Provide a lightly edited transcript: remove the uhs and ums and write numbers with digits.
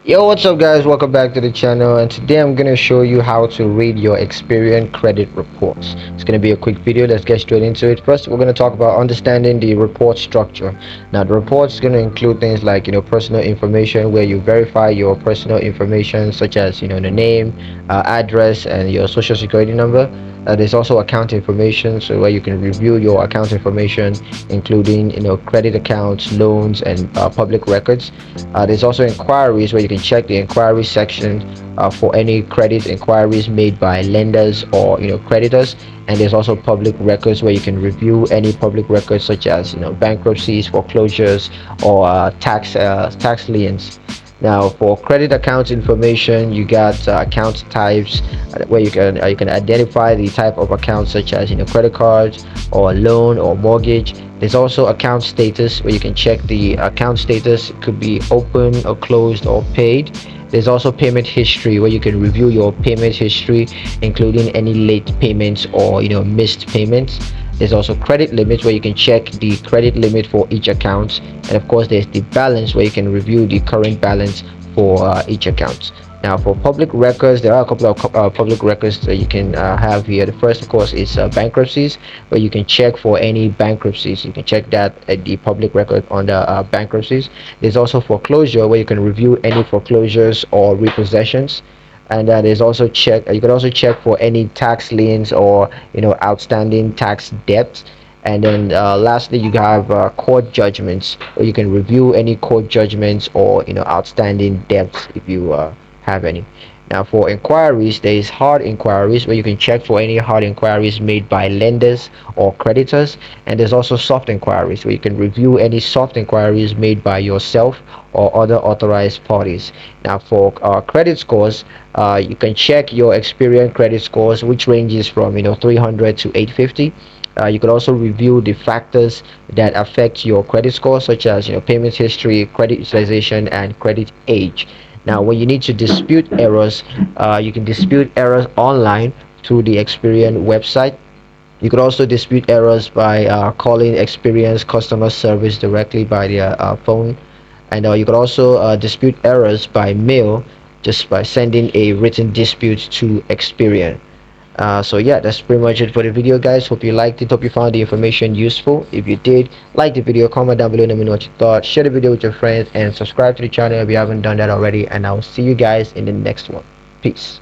Yo, what's up guys? Welcome back to the channel, and today I'm gonna show you how to read your Experian credit reports. It's gonna be a quick video. Let's get straight into it. First, we're gonna talk about understanding the report structure. Now, the report is gonna include things like personal information, where you verify your personal information such as the name, address, and your social security number. There's also account information, so where you can review your account information, including credit accounts, loans, and public records. There's also inquiries, where you can check the inquiry section for any credit inquiries made by lenders or creditors. And there's also public records, where you can review any public records such as bankruptcies, foreclosures, or tax liens. Now, for credit account information, you got account types, where you can identify the type of account, such as credit cards or loan or mortgage. There's also account status, where you can check the account status. It could be open or closed or paid. There's also payment history, where you can review your payment history, including any late payments or missed payments. There's also credit limits, where you can check the credit limit for each account. And of course, there's the balance, where you can review the current balance for each account. Now, for public records, there are a couple of public records that you can have here. The first, of course, is bankruptcies, where you can check for any bankruptcies. You can check that at the public record under bankruptcies. There's also foreclosure, where you can review any foreclosures or repossessions. And there's also check. You can also check for any tax liens or outstanding tax debt. And then lastly, you have court judgments, where you can review any court judgments or outstanding debts if you have any. Now, for inquiries, there is hard inquiries, where you can check for any hard inquiries made by lenders or creditors. And there's also soft inquiries, where you can review any soft inquiries made by yourself or other authorized parties. Now, for credit scores, you can check your Experian credit scores, which ranges from 300 to 850. You could also review the factors that affect your credit score, such as payment history, credit utilization, and credit age. Now, when you need to dispute errors, you can dispute errors online through the Experian website. You could also dispute errors by calling Experian's customer service directly by their phone. And you could also dispute errors by mail, just by sending a written dispute to Experian. So yeah, that's pretty much it for the video, guys. Hope you liked it. Hope you found the information useful. If you did, like the video, comment down below, let me know what you thought. Share the video with your friends, and subscribe to the channel if you haven't done that already. And I'll see you guys in the next one. Peace.